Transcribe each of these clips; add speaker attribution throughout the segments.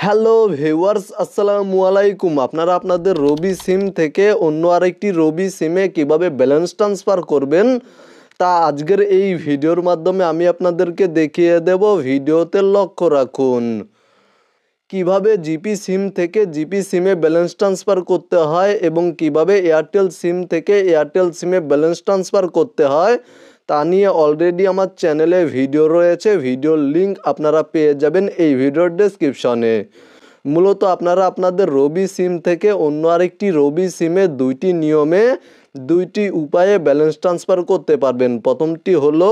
Speaker 1: Hello viewers, আসসালামু আলাইকুম। আপনারা আপনাদের রবি সিম থেকে অন্য আরেকটি রবি সিমে কিভাবে ব্যালেন্স ট্রান্সফার করবেন তা আজকের এই ভিডিওর মাধ্যমে আমি আপনাদেরকে দেখিয়ে দেব। ভিডিওতে লক্ষ্য রাখুন কিভাবে জিপি সিম থেকে জিপি সিমে ব্যালেন্স ট্রান্সফার করতে হয় এবং কিভাবে এয়ারটেল সিম থেকে এয়ারটেল সিমে ব্যালেন্স ট্রান্সফার করতে হয় তা নিয়ে অলরেডি আমার চ্যানেলে ভিডিও রয়েছে। ভিডিওর লিঙ্ক আপনারা পেয়ে যাবেন এই ভিডিওর ডেসক্রিপশনে। মূলত আপনারা আপনাদের রবি সিম থেকে অন্য আরেকটি রবি সিমে দুইটি নিয়মে দুইটি উপায়ে ব্যালেন্স ট্রান্সফার করতে পারবেন। প্রথমটি হলো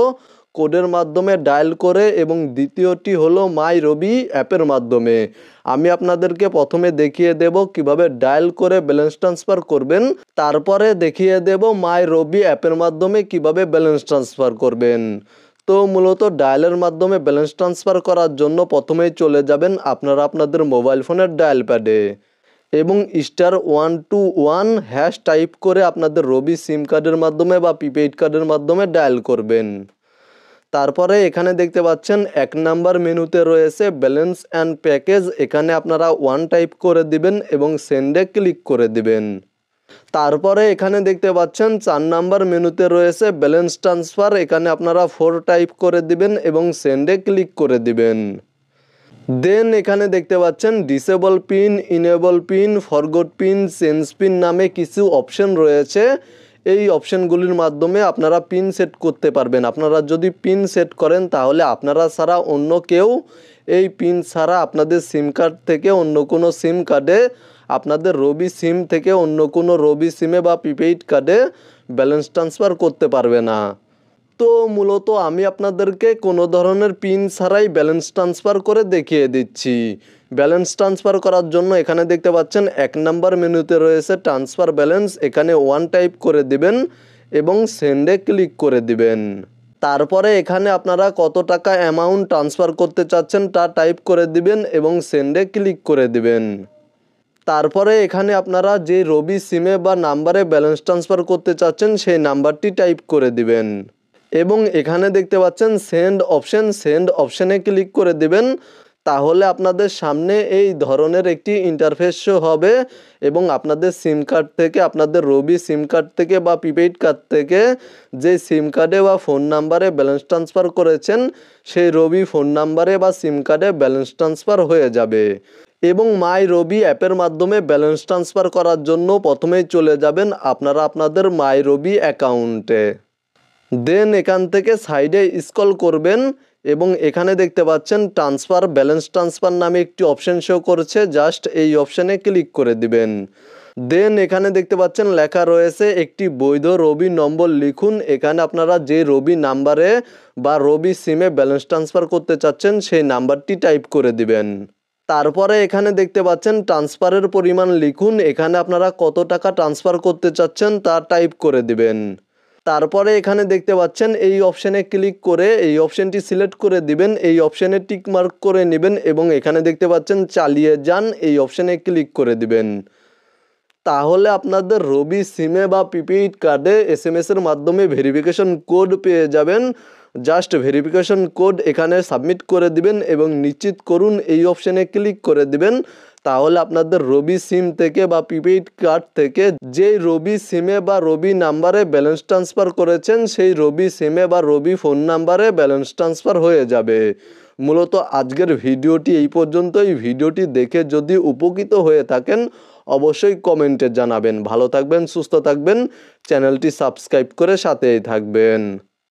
Speaker 1: কোডের মাধ্যমে ডায়াল করে এবং দ্বিতীয়টি হলো মাই রবি অ্যাপের মাধ্যমে। আমি আপনাদেরকে প্রথমে দেখিয়ে দেব কিভাবে ডায়াল করে ব্যালেন্স ট্রান্সফার করবেন, তারপরে দেখিয়ে দেব মাই রবি অ্যাপের মাধ্যমে কিভাবে ব্যালেন্স ট্রান্সফার করবেন। তো মূলত ডায়ালের মাধ্যমে ব্যালেন্স ট্রান্সফার করার জন্য প্রথমেই চলে যাবেন আপনারা আপনাদের মোবাইল ফোনের ডায়াল প্যাডে এবং *121# টাইপ করে আপনাদের রবি সিম কার্ডের মাধ্যমে বা প্রিপেইড কার্ডের মাধ্যমে ডায়াল করবেন। তারপরে এখানে দেখতে পাচ্ছেন 1 নাম্বার মেনুতে রয়েছে ব্যালেন্স অ্যান্ড প্যাকেজ। এখানে আপনারা 1 টাইপ করে দিবেন এবং সেন্ডে ক্লিক করে দিবেন। তারপরে এখানে দেখতে পাচ্ছেন 4 নাম্বার মেনুতে রয়েছে ব্যালেন্স ট্রান্সফার। এখানে আপনারা 4 টাইপ করে দিবেন এবং সেন্ডে ক্লিক করে দিবেন। দেন এখানে দেখতে পাচ্ছেন disable pin, enable pin, forgot pin, change pin নামে কিছু অপশন রয়েছে। এই অপশনগুলির মাধ্যমে আপনারা পিন সেট করতে পারবেন। আপনারা যদি পিন সেট করেন তাহলে আপনারা ছাড়া অন্য কেউ এই পিন ছাড়া আপনাদের সিম কার্ড থেকে অন্য কোনো সিম কার্ডে, আপনাদের রবি সিম থেকে অন্য কোনো রবি সিমে বা প্রিপেইড কার্ডে ব্যালেন্স ট্রান্সফার করতে পারবে না। তো মূলত আমি আপনাদেরকে কোনো ধরনের পিন ছাড়াই ব্যালেন্স ট্রান্সফার করে দেখিয়ে দিচ্ছি। ব্যালেন্স ট্রান্সফার করার জন্য এখানে দেখতে পাচ্ছেন 1 নাম্বার মেনুতে রয়েছে ট্রান্সফার ব্যালেন্স। এখানে 1 টাইপ করে দিবেন এবং সেন্ডে ক্লিক করে দিবেন। তারপরে এখানে আপনারা কত টাকা অ্যামাউন্ট ট্রান্সফার করতে চাচ্ছেন তা টাইপ করে দিবেন এবং সেন্ডে ক্লিক করে দিবেন। তারপরে এখানে আপনারা যে রবি সিমে বা নাম্বারে ব্যালেন্স ট্রান্সফার করতে চাচ্ছেন সেই নাম্বারটি টাইপ করে দিবেন এবং এখানে দেখতে পাচ্ছেন সেন্ড অপশানে ক্লিক করে দিবেন। তাহলে আপনাদের সামনে এই ধরনের একটি ইন্টারফেস শো হবে এবং আপনাদের সিম কার্ড থেকে, আপনাদের রবি সিম কার্ড থেকে বা প্রিপেইড কার্ড থেকে যে সিম কার্ডে বা ফোন নাম্বারে ব্যালেন্স ট্রান্সফার করেছেন সেই রবি ফোন নাম্বারে বা সিম কার্ডে ব্যালেন্স ট্রান্সফার হয়ে যাবে। এবং মাই রবি অ্যাপের মাধ্যমে ব্যালেন্স ট্রান্সফার করার জন্য প্রথমেই চলে যাবেন আপনারা আপনাদের মাই রবি অ্যাকাউন্টে। দেন এখান থেকে সাইডে স্ক্রল করবেন এবং এখানে দেখতে পাচ্ছেন ট্রান্সফার, ব্যালেন্স ট্রান্সফার নামে একটি অপশন শো করছে। জাস্ট এই অপশানে ক্লিক করে দিবেন। দেন এখানে দেখতে পাচ্ছেন লেখা রয়েছে একটি বৈধ রবি নম্বর লিখুন। এখানে আপনারা যে রবি নাম্বারে বা রবি সিমে ব্যালেন্স ট্রান্সফার করতে চাচ্ছেন সেই নাম্বারটি টাইপ করে দিবেন। তারপরে এখানে দেখতে পাচ্ছেন ট্রান্সফারের পরিমাণ লিখুন। এখানে আপনারা কত টাকা ট্রান্সফার করতে চাচ্ছেন তা টাইপ করে দিবেন। তারপরে এখানে দেখতে পাচ্ছেন এই অপশানে ক্লিক করে এই অপশানটি সিলেক্ট করে দিবেন। এই অপশানে টিক মার্ক করে নেবেন এবং এখানে দেখতে পাচ্ছেন চালিয়ে যান, এই অপশানে ক্লিক করে দিবেন। তাহলে আপনাদের রবি সিমে বা প্রিপেইড কার্ডে SMS-এর মাধ্যমে ভেরিফিকেশন কোড পেয়ে যাবেন। জাস্ট ভেরিফিকেশন কোড এখানে সাবমিট করে দিবেন এবং নিশ্চিত করুন এই অপশানে ক্লিক করে দিবেন। তাহলে আপনাদের রবি সিম থেকে বা প্রিপেইড কার্ড থেকে যেই রবি সিমে বা রবি নাম্বারে ব্যালেন্স ট্রান্সফার করেছেন সেই রবি সিমে বা রবি ফোন নাম্বারে ব্যালেন্স ট্রান্সফার হয়ে যাবে। মূলত আজকের ভিডিওটি এই পর্যন্তই। ভিডিওটি দেখে যদি উপকৃত হয়ে থাকেন অবশ্যই কমেন্টে জানাবেন। ভালো থাকবেন, সুস্থ থাকবেন, চ্যানেলটি সাবস্ক্রাইব করে সাথেই থাকবেন।